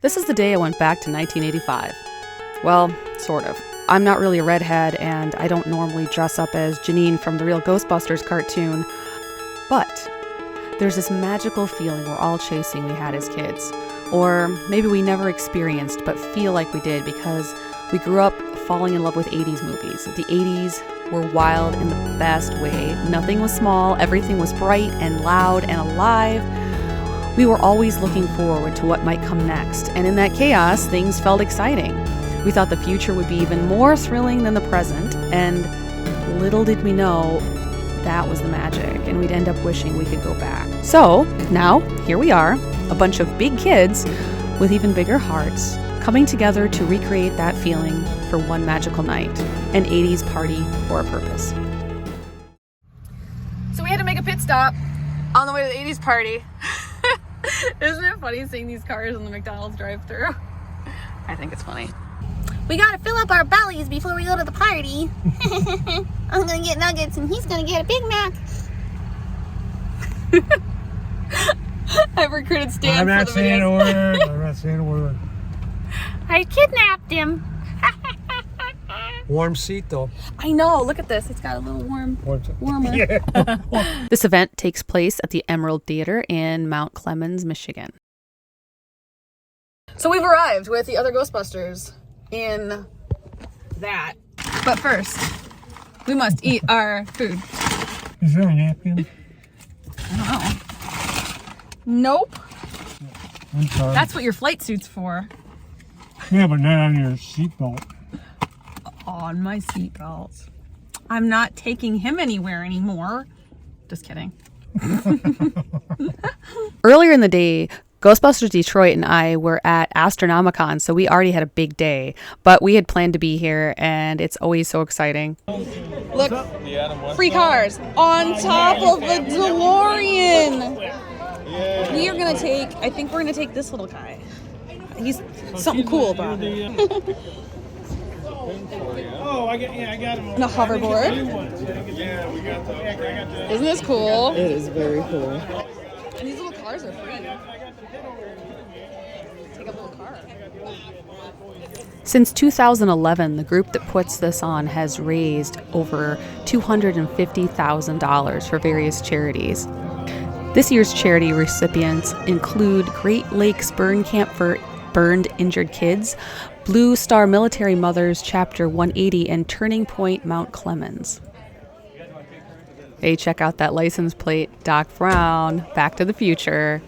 This is the day I went back to 1985. Well, sort of. I'm not really a redhead, and I don't normally dress up as Janine from the Real Ghostbusters cartoon, but there's this magical feeling we're all chasing we had as kids. Or maybe we never experienced, but feel like we did because we grew up falling in love with 80s movies. The 80s were wild in the best way. Nothing was small, everything was bright and loud and alive. We were always looking forward to what might come next, and in that chaos, things felt exciting. We thought the future would be even more thrilling than the present, and little did we know that was the magic, and we'd end up wishing we could go back. So, now, here we are, a bunch of big kids with even bigger hearts, coming together to recreate that feeling for one magical night, an 80s party for a purpose. So we had to make a pit stop on the way to the 80s party. Isn't it funny seeing these cars on the McDonald's drive-thru? I think it's funny. We gotta fill up our bellies before we go to the party. I'm gonna get nuggets and he's gonna get a Big Mac. I've recruited Stan I'm for not the saying a videos. word. I'm not saying a word. I kidnapped him. Warm seat though. I know, look at this. It's got a little warmer. Yeah. This event takes place at the Emerald Theater in Mount Clemens, Michigan. So we've arrived with the other Ghostbusters in that. But first, we must eat our food. Is there a napkin? I don't know. Nope. I'm sorry. That's what your flight suit's for. Yeah, but not on your seatbelt. On my seatbelt. I'm not taking him anywhere anymore. Just kidding. Earlier in the day, Ghostbusters Detroit and I were at Astronomicon, so we already had a big day. But we had planned to be here, and it's always so exciting. Look, free cars on top of the DeLorean. We are going to take, I think we're going to take this little guy. He's something cool about him. Oh, I got him. The hoverboard. Yeah, we got those. Isn't this cool? It is very cool. And these little cars are free. Take a little car. Since 2011, the group that puts this on has raised over $250,000 for various charities. This year's charity recipients include Great Lakes Burn Camp for Burned Injured Kids, Blue Star Military Mothers Chapter 180, and Turning Point Mount Clemens. Hey, check out that license plate. Doc Brown, Back to the Future.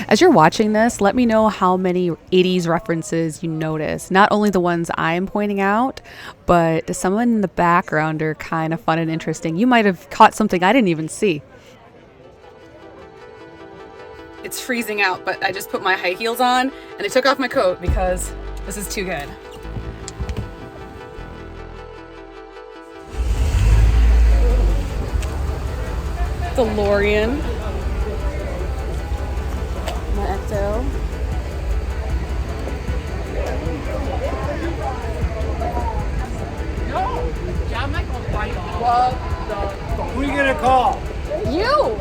As you're watching this, let me know how many 80s references you notice. Not only the ones I'm pointing out, but some in the background are kind of fun and interesting. You might have caught something I didn't even see. It's freezing out, but I just put my high heels on and I took off my coat because this is too good. DeLorean. My Ecto. Who are you gonna call? You!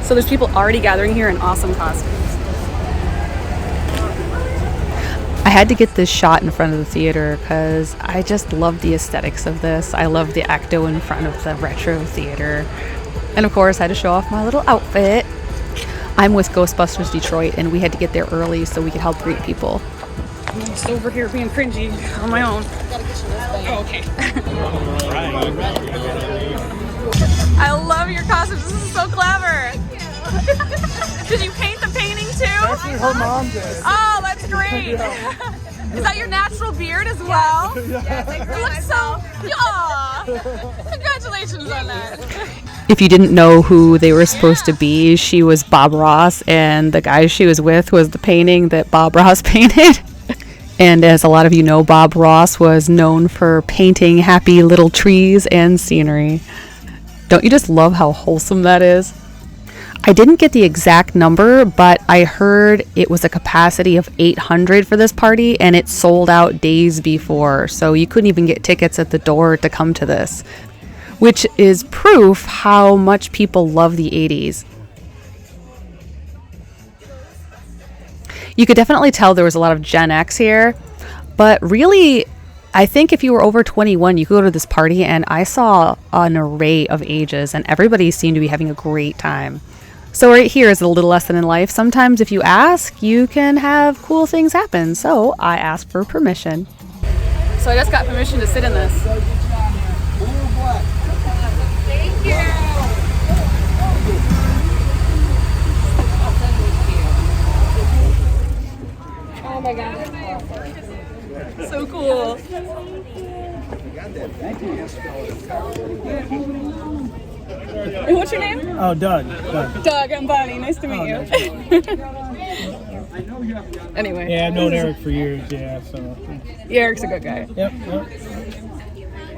So there's people already gathering here in awesome costumes. I had to get this shot in front of the theater because I just love the aesthetics of this. I love the Ecto in front of the retro theater. And of course, I had to show off my little outfit. I'm with Ghostbusters Detroit, and we had to get there early so we could help greet people. I'm just over here being cringy on my own. Oh, okay. I love your costumes. This is so clever. Did you paint the painting too? Actually, her mom did. Oh, that's great. Is that your natural beard as well? Yes, I It grew looks myself. so... Aw. Congratulations on that. If you didn't know who they were supposed to be, she was Bob Ross, and the guy she was with was the painting that Bob Ross painted. And as a lot of you know, Bob Ross was known for painting happy little trees and scenery. Don't you just love how wholesome that is? I didn't get the exact number, but I heard it was a capacity of 800 for this party, and it sold out days before, so you couldn't even get tickets at the door to come to this, which is proof how much people love the 80s. You could definitely tell there was a lot of Gen X here, but really, I think if you were over 21, you could go to this party, and I saw an array of ages, and everybody seemed to be having a great time. So right here is a little lesson in life. Sometimes if you ask, you can have cool things happen. So I asked for permission. So I just got permission to sit in this. Thank you. Oh my God. So cool. And what's your name? Oh, Doug. Doug, I'm Bonnie. Nice to meet you. Anyway. Yeah, I've known Eric for years, yeah, so. Yeah, Eric's a good guy. Yep.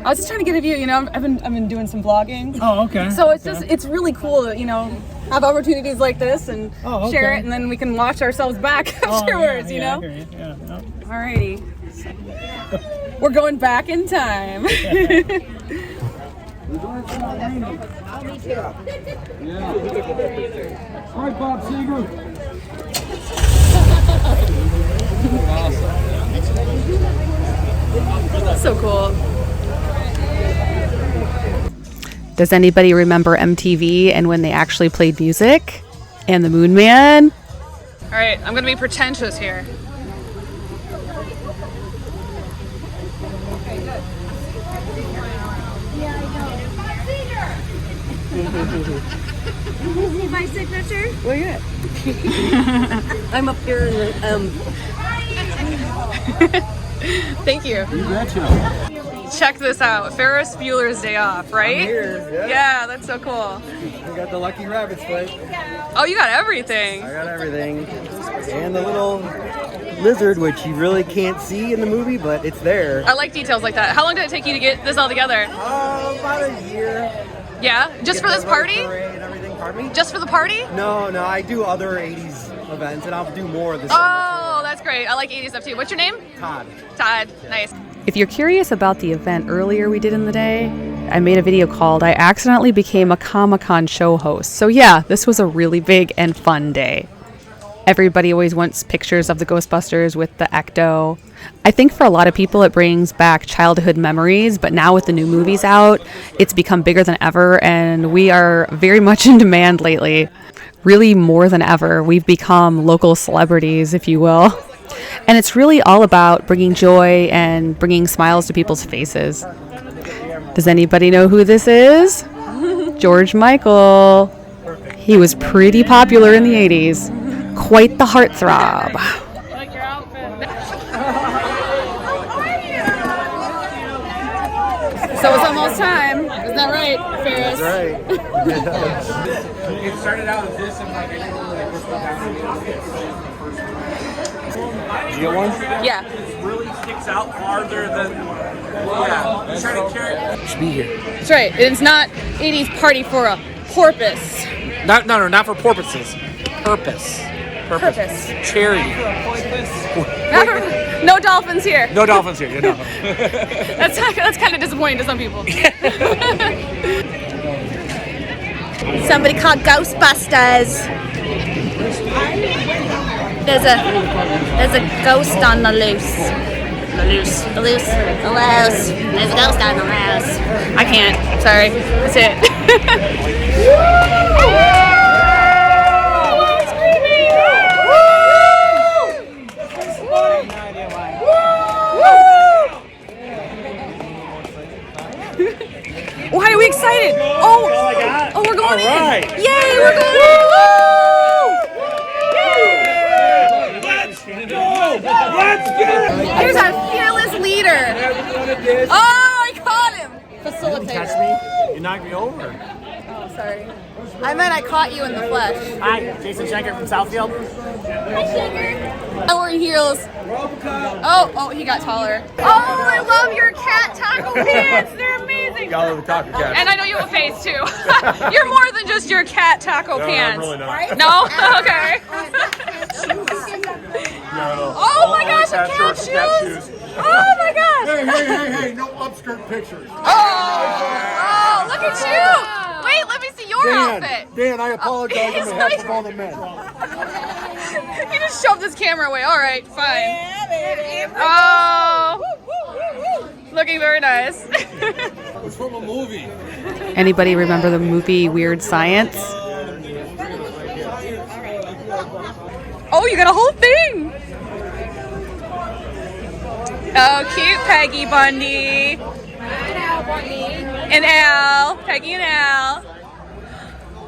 I was just trying to get a view, I've been doing some vlogging. Oh, okay. So it's really cool to, have opportunities like this and share it, and then we can watch ourselves back afterwards, I hear you. Yeah. Alrighty. We're going back in time. All right, Bob Seger. So cool. Does anybody remember MTV and when they actually played music? And the Moon Man? All right, I'm gonna be pretentious here. See my signature? Where you at? I'm up here in the, Thank you. You betcha. Check this out. Ferris Bueller's Day Off, right? I'm here, yeah. Yeah, that's so cool. We got the Lucky Rabbit's foot. Oh, you got everything. I got everything. And the little lizard, which you really can't see in the movie, but it's there. I like details like that. How long did it take you to get this all together? About a year. Yeah? Just for this party? And everything. Pardon me? Just for the party? No, I do other 80s events, and I'll do more this Oh, that's great. I like 80s stuff too. What's your name? Todd. Todd. Nice. If you're curious about the event earlier we did in the day, I made a video called I Accidentally Became a Comic-Con Show Host. So yeah, this was a really big and fun day. Everybody always wants pictures of the Ghostbusters with the Ecto. I think for a lot of people it brings back childhood memories, but now with the new movies out, it's become bigger than ever, and we are very much in demand lately. Really more than ever, we've become local celebrities, if you will. And it's really all about bringing joy and bringing smiles to people's faces. Does anybody know who this is? George Michael. He was pretty popular in the 80s. Quite the heartthrob. Like your outfit. So it's almost time. Isn't that right, Ferris? Right. It started out with this and like I didn't like this down. You get one? Yeah. It really sticks out farther than I'm trying to carry it. Should be here. That's right. It's not 80s party for a porpoise. Not for porpoises. Purpose. Charity. No dolphins here. No dolphins here. No. That's kind of disappointing to some people. somebody called Ghostbusters. There's a ghost on the loose. There's a ghost on the loose. I can't. Sorry. That's it. Why are we excited? Oh, we're going in. Yay, we're going in. Let's go! Here's our fearless leader. Oh, I caught him. Facilitator. me? You knocked me over. Oh, sorry. I meant I caught you in the flesh. Hi, Jason Schenker from Southfield. Hi, Sugar. I'm wearing heels. Oh, he got taller. Oh, I love your cat taco pants. They're amazing. Got all the taco cats. And I know you have a face too. You're more than just your cat taco pants. I'm really not. No? Okay. Oh my gosh, a cat shoes. Oh my gosh. Hey, no upskirt pictures. Oh, look at you. Wait, let me see your outfit. Dan, I apologize on behalf of all the men. He just shoved his camera away. All right, fine. Oh, looking very nice. It's from a movie. Anybody remember the movie Weird Science? Oh, you got a whole thing. Oh, cute Peggy Bundy. And Al. Peggy and Al.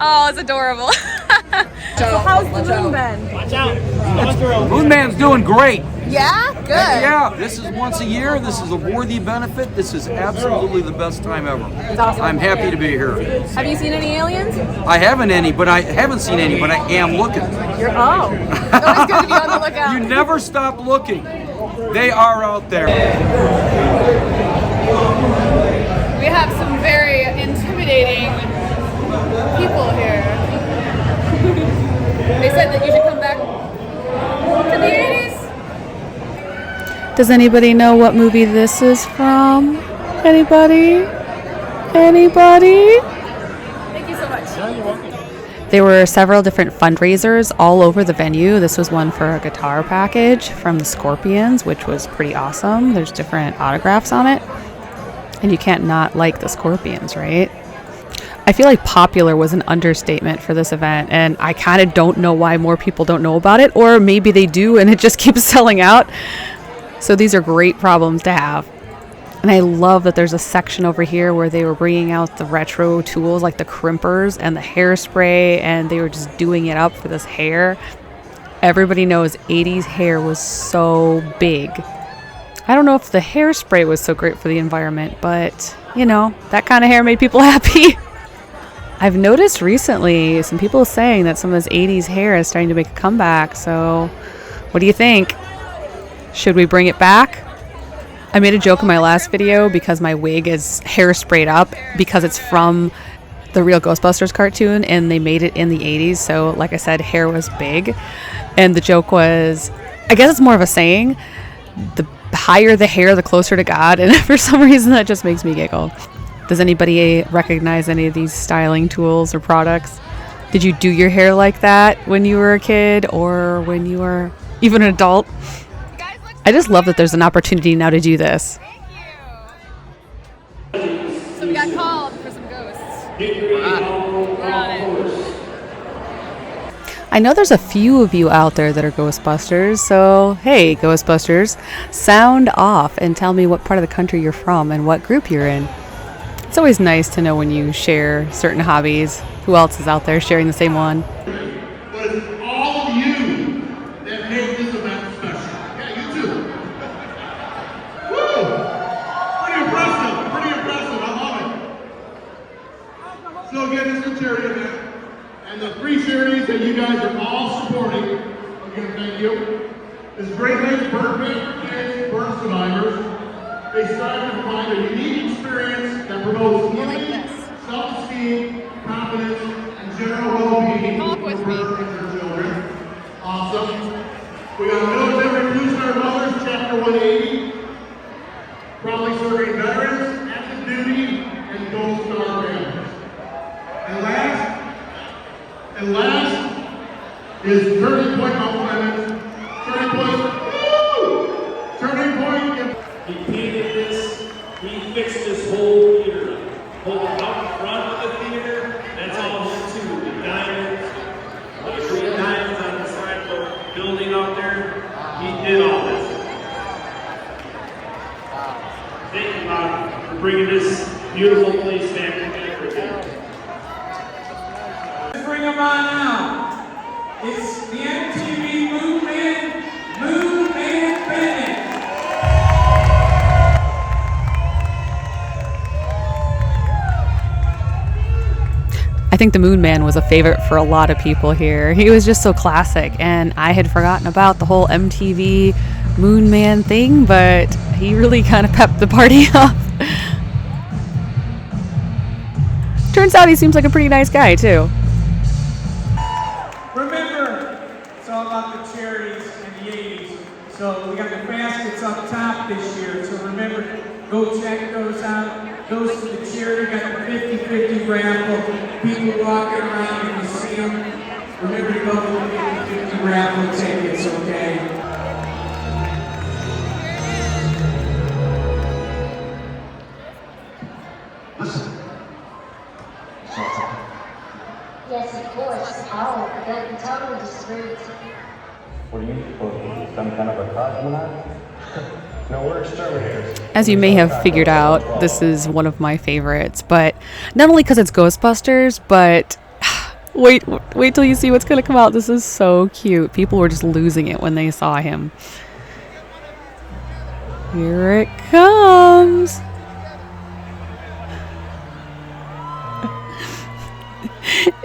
Oh, it's adorable. So how's the moon been? Moon Man's doing great. Yeah? Good. Yeah, this is once a year. This is a worthy benefit. This is absolutely the best time ever. It's awesome. I'm happy to be here. Have you seen any aliens? I haven't seen any, but I am looking. You're always good to be on the lookout. You never stop looking. They are out there. We have some very intimidating people here. They said that you should come back to the 80s. Does anybody know what movie this is from? Anybody? Anybody? Thank you so much. There were several different fundraisers all over the venue. This was one for a guitar package from the Scorpions, which was pretty awesome. There's different autographs on it. And you can't not like the Scorpions, right? I feel like popular was an understatement for this event, and I kind of don't know why more people don't know about it, or maybe they do and it just keeps selling out. So these are great problems to have. And I love that there's a section over here where they were bringing out the retro tools like the crimpers and the hairspray, and they were just doing it up for this hair. Everybody knows 80s hair was so big. I don't know if the hairspray was so great for the environment, but, you know, that kind of hair made people happy. I've noticed recently some people saying that some of this 80s hair is starting to make a comeback, so what do you think? Should we bring it back? I made a joke in my last video because my wig is hair sprayed up because it's from the Real Ghostbusters cartoon and they made it in the 80s, so like I said, hair was big. And the joke was, I guess it's more of a saying, the higher the hair, the closer to God, and for some reason that just makes me giggle. Does anybody recognize any of these styling tools or products? Did you do your hair like that when you were a kid or when you were even an adult? I just love that there's an opportunity now to do this. So we got called for some ghosts. We're on it. I know there's a few of you out there that are Ghostbusters, so hey, Ghostbusters, sound off and tell me what part of the country you're from and what group you're in. It's always nice to know when you share certain hobbies. Who else is out there sharing the same one? But it's all of you that make this event special. Yeah, you too. Woo! Pretty impressive. I love it. So again, this is a charity event. And the three charities that you guys are all supporting, again, thank you, is Great Lakes Burn Pit for Kids, Burn Survivors. They strive to provide a unique experience that promotes healing, self-esteem, confidence, and general well-being for burn and their children. Awesome. We got Military Revolutionary Mothers, Chapter 180, proudly serving veterans, active duty, and Gold Star families. And last is Turning Point Mount Clemens. Turning Point. He painted this, he fixed this whole theater. Whole out front of the theater, that's all him too. The diamonds, the green diamonds on the side of the building out there, he did all this. Thank you, Bob, for bringing this beautiful place back together again. Let's bring them on now. It's the MTV Moon Man Band. I think the Moon Man was a favorite for a lot of people here. He was just so classic, and I had forgotten about the whole MTV Moon Man thing, but he really kind of pepped the party up. Turns out he seems like a pretty nice guy, too. Remember, it's all about the charities in the 80s. So we got the baskets up top this year. So remember, go check those out. Those to the charity, got the 50-50 raffle. People walking around and you see them. Remember to go to the 50-50 raffle tickets. okay? Yes, of course. Oh, that totally disagrees. What are you supposed to be? Some kind of a cosmonaut? No, we're exterminators. As you may have figured out, this is one of my favorites, but not only because it's Ghostbusters, but wait till you see what's going to come out. This is so cute. People were just losing it when they saw him. Here it comes.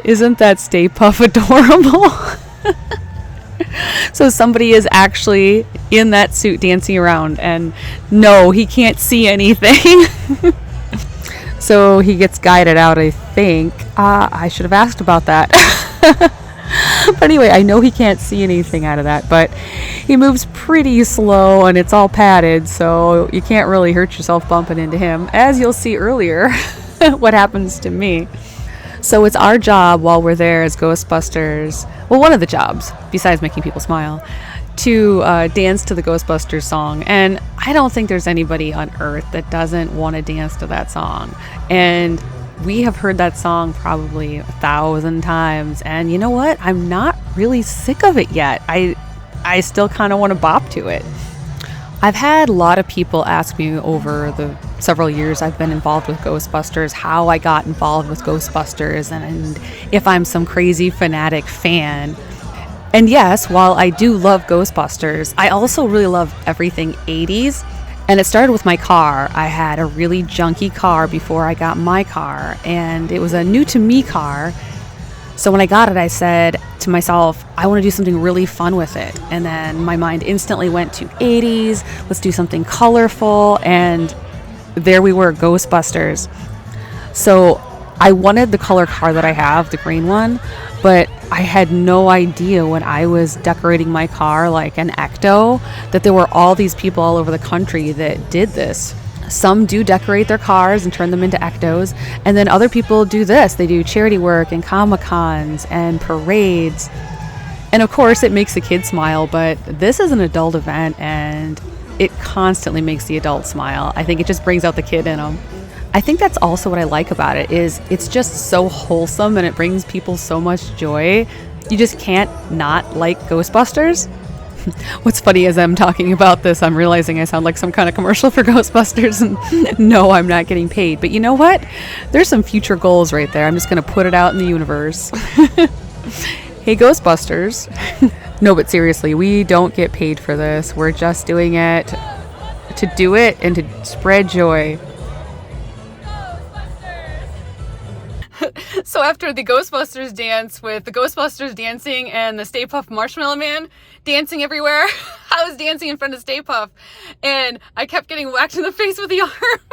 Isn't that Stay Puft adorable? So somebody is actually in that suit dancing around, and no, he can't see anything. So he gets guided out, I think. I should have asked about that. But anyway, I know he can't see anything out of that, but he moves pretty slow and it's all padded, so you can't really hurt yourself bumping into him, as you'll see earlier what happens to me. So it's our job while we're there as Ghostbusters, well, one of the jobs, besides making people smile, to dance to the Ghostbusters song. And I don't think there's anybody on earth that doesn't want to dance to that song. And we have heard that song probably 1,000 times. And you know what? I'm not really sick of it yet. I still kind of want to bop to it. I've had a lot of people ask me over the several years I've been involved with Ghostbusters how I got involved with Ghostbusters and if I'm some crazy fanatic fan. And yes, while I do love Ghostbusters, I also really love everything 80s. And it started with my car. I had a really junky car before I got my car, and it was a new to me car. So when I got it, I said to myself, I want to do something really fun with it. And then my mind instantly went to 80s. Let's do something colorful. And there we were, Ghostbusters. So I wanted the color car that I have, the green one, but I had no idea when I was decorating my car like an ecto that there were all these people all over the country that did this. Some do decorate their cars and turn them into ectos, and then other people do this. They do charity work and Comic-Cons and parades. And of course it makes the kids smile, but this is an adult event and it constantly makes the adult smile. I think it just brings out the kid in them. I think that's also what I like about it, is it's just so wholesome and it brings people so much joy. You just can't not like Ghostbusters. What's funny as I'm talking about this, I'm realizing I sound like some kind of commercial for Ghostbusters, and no, I'm not getting paid. But you know what? There's some future goals right there. I'm just going to put it out in the universe. Hey, Ghostbusters. No, but seriously, we don't get paid for this. We're just doing it to do it and to spread joy. So after the Ghostbusters dance with the Ghostbusters dancing and the Stay Puft Marshmallow Man dancing everywhere, I was dancing in front of Stay Puft and I kept getting whacked in the face with the arm and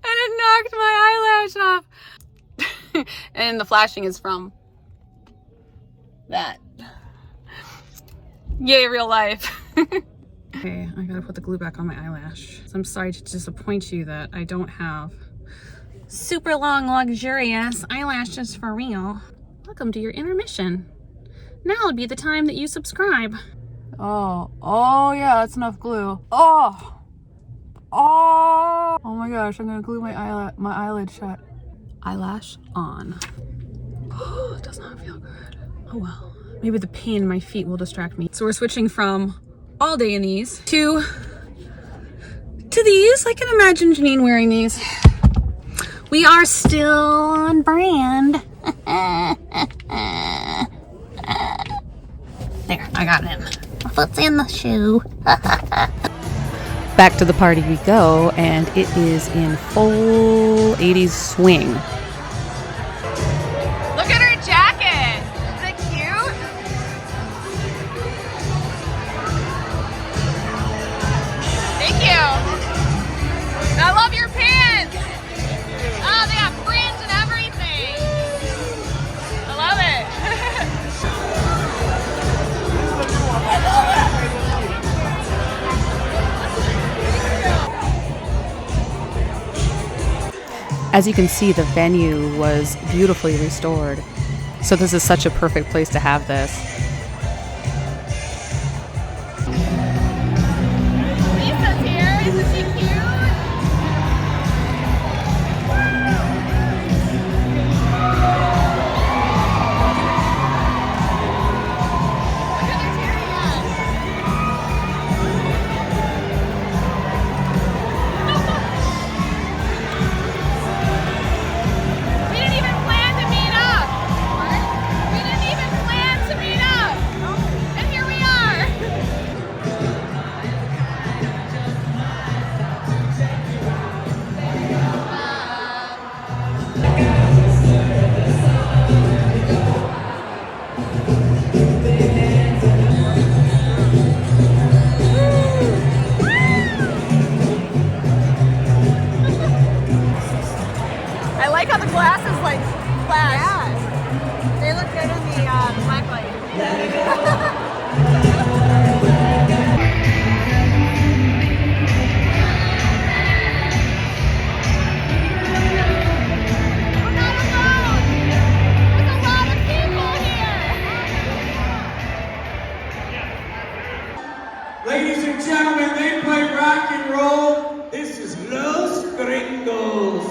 it knocked my eyelash off. And the flashing is from that. Yay, real life. Okay, I gotta put the glue back on my eyelash. So I'm sorry to disappoint you that I don't have super long, luxurious eyelashes for real. Welcome to your intermission. Now would be the time that you subscribe. Oh yeah, that's enough glue. Oh my gosh, I'm gonna glue my eyelid shut. Eyelash on. Oh, it does not feel good. Oh well. Maybe the pain in my feet will distract me. So we're switching from all day in these to these. I can imagine Janine wearing these. We are still on brand. There, I got him. My foot's in the shoe. Back to the party we go, and it is in full 80s swing. Look at her jacket. Isn't it cute? Thank you. I love your pants. Oh, they have fringe and everything. I love it. As you can see, the venue was beautifully restored. So this is such a perfect place to have this. Ladies and gentlemen, they play rock and roll. This is Los Gringos.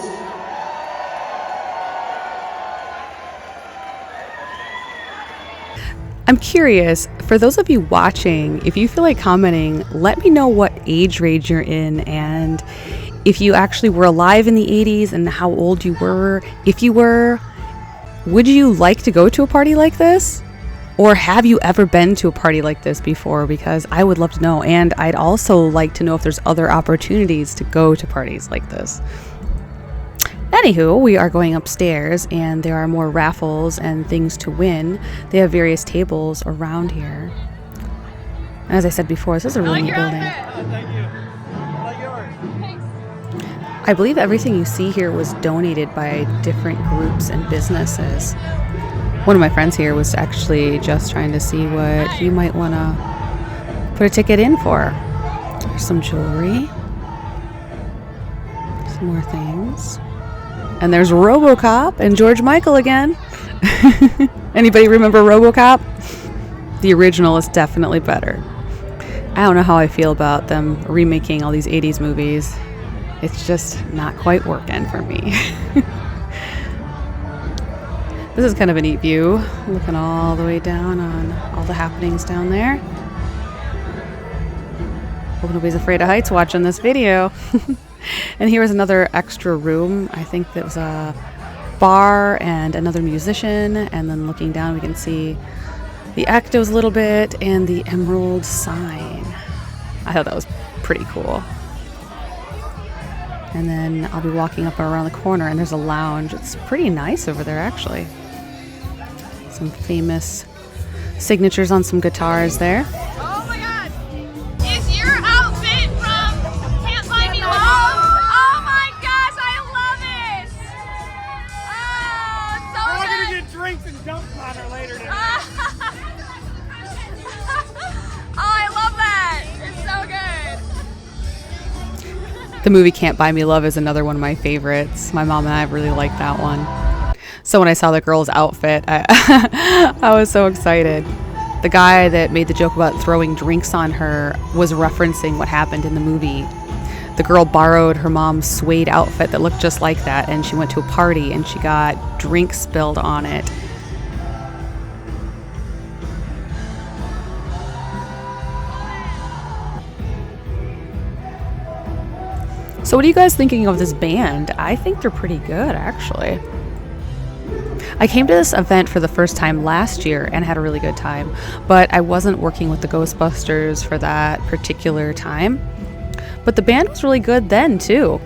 I'm curious, for those of you watching, if you feel like commenting, let me know what age range you're in and if you actually were alive in the 80s and how old you were. If you were, would you like to go to a party like this? Or have you ever been to a party like this before? Because I would love to know. And I'd also like to know if there's other opportunities to go to parties like this. Anywho, we are going upstairs and there are more raffles and things to win. They have various tables around here. And as I said before, this is a really neat building. Thank you. I believe everything you see here was donated by different groups and businesses. One of my friends here was actually just trying to see what he might want to put a ticket in for. There's some jewelry. Some more things. And there's RoboCop and George Michael again. Anybody remember RoboCop? The original is definitely better. I don't know how I feel about them remaking all these 80s movies. It's just not quite working for me. This is kind of a neat view, looking all the way down on all the happenings down there. Hope nobody's afraid of heights watching this video. And here was another extra room. I think that was a bar and another musician. And then looking down, we can see the Ectos a little bit and the Emerald sign. I thought that was pretty cool. And then I'll be walking up around the corner and there's a lounge. It's pretty nice over there, actually. Some famous signatures on some guitars there. Oh my god! Is your outfit from Can't Buy Me Love? Oh my gosh, I love it! Oh, it's so We're all good! gonna get drinks and dumps on her later today. Oh, I love that! It's so good! The movie Can't Buy Me Love is another one of my favorites. My mom and I really like that one. So when I saw the girl's outfit, I was so excited. The guy that made the joke about throwing drinks on her was referencing what happened in the movie. The girl borrowed her mom's suede outfit that looked just like that, and she went to a party and she got drinks spilled on it. So what are you guys thinking of this band? I think they're pretty good, actually. I came to this event for the first time last year and had a really good time, but I wasn't working with the Ghostbusters for that particular time. But the band was really good then, too.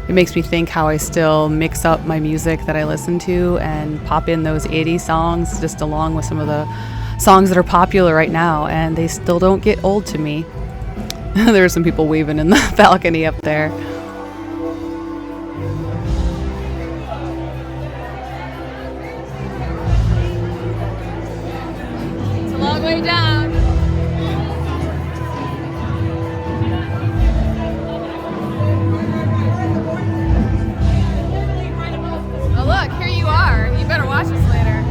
It makes me think how I still mix up my music that I listen to and pop in those 80s songs just along with some of the songs that are popular right now, and they still don't get old to me. There are some people waving in the balcony up there. It's a long way down. Oh look, here you are. You better watch this later.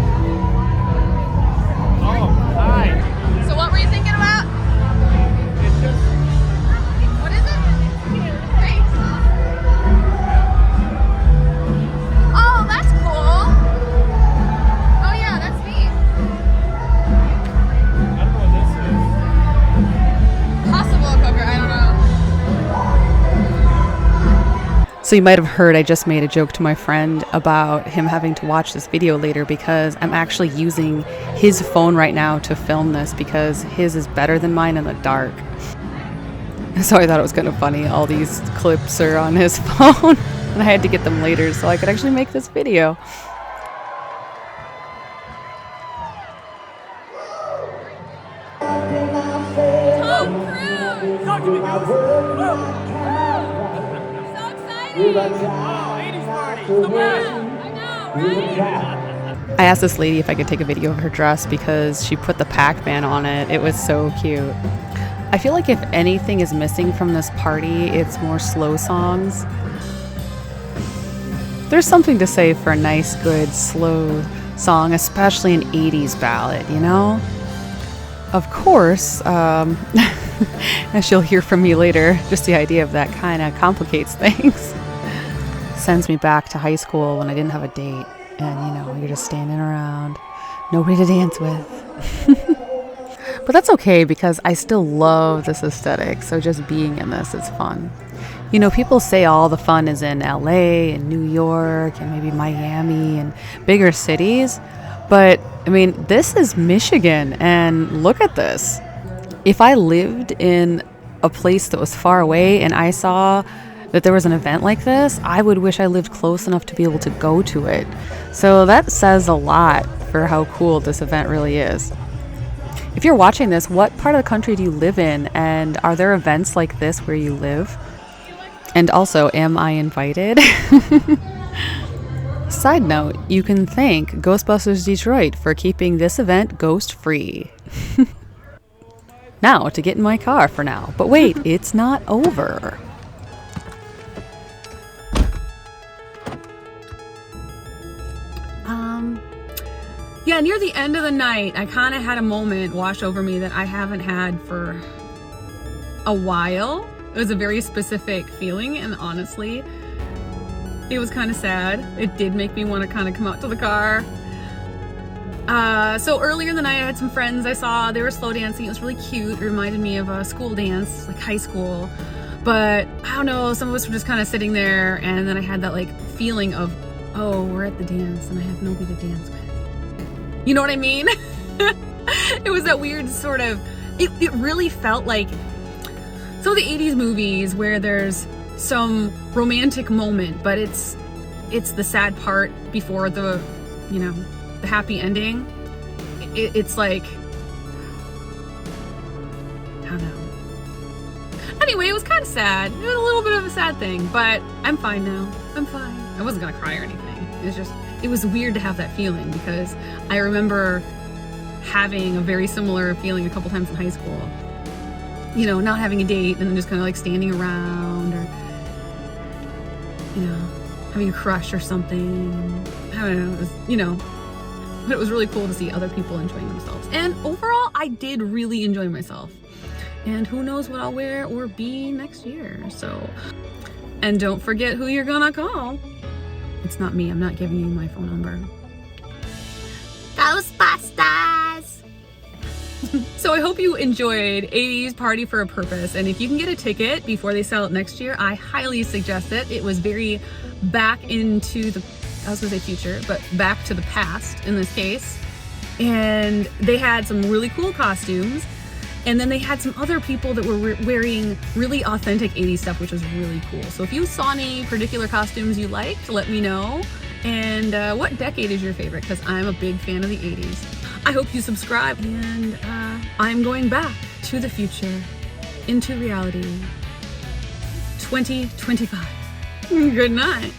Oh, hi. So what were you thinking about? What is it? Thanks. Oh, that's cool. Oh yeah, that's neat. I don't know what this is. Possible cooker, I don't know. So you might have heard I just made a joke to my friend about him having to watch this video later because I'm actually using his phone right now to film this because his is better than mine in the dark. So I thought it was kind of funny. All these clips are on his phone and I had to get them later so I could actually make this video. Tom Cruise! Talk to me, Ghost. So excited! Oh, 80s party. The best. I know, right? I I asked this lady if I could take a video of her dress because she put the Pac-Man on it. It was so cute. I feel like if anything is missing from this party, it's more slow songs. There's something to say for a nice, good, slow song, especially an 80s ballad, you know? Of course, as you'll hear from me later, just the idea of that kind of complicates things. Sends me back to high school when I didn't have a date. And, you know, you're just standing around, nobody to dance with. But that's okay because I still love this aesthetic, so just being in this is fun. You know, people say all the fun is in LA and New York and maybe Miami and bigger cities, but I mean, this is Michigan, and look at this. If I lived in a place that was far away and I saw that there was an event like this, I would wish I lived close enough to be able to go to it. So that says a lot for how cool this event really is. If you're watching this, what part of the country do you live in? And are there events like this where you live? And also, am I invited? Side note, you can thank Ghostbusters Detroit for keeping this event ghost-free. Now, to get in my car for now. But wait, it's not over. Yeah, near the end of the night, I kind of had a moment wash over me that I haven't had for a while. It was a very specific feeling, and honestly, it was kind of sad. It did make me want to kind of come out to the car. So earlier in the night, I had some friends I saw. They were slow dancing. It was really cute. It reminded me of a school dance, like high school. But I don't know, some of us were just kind of sitting there, and then I had that like feeling of, oh, we're at the dance, and I have nobody to dance with. You know what I mean? It was that weird sort of, it really felt like some of the 80s movies where there's some romantic moment, but it's the sad part before the, you know, the happy ending. It's like, I don't know. Anyway, it was kind of sad. It was a little bit of a sad thing, but I'm fine now. I'm fine. I wasn't gonna cry or anything. It was just, it was weird to have that feeling because I remember having a very similar feeling a couple times in high school. You know, not having a date and then just kind of like standing around or, you know, having a crush or something. I don't know, it was, you know, but it was really cool to see other people enjoying themselves. And overall, I did really enjoy myself. And who knows what I'll wear or be next year, so. And don't forget who you're gonna call. It's not me, I'm not giving you my phone number. Ghostbusters! So I hope you enjoyed 80s Party for a Purpose, and if you can get a ticket before they sell it next year, I highly suggest it. It was very back into the, I was gonna say future, but back to the past in this case. And they had some really cool costumes, and then they had some other people that were wearing really authentic 80s stuff, which was really cool. So if you saw any particular costumes you liked, let me know. And what decade is your favorite? Because I'm a big fan of the 80s. I hope you subscribe, and I'm going back to the future, into reality, 2025. Good night.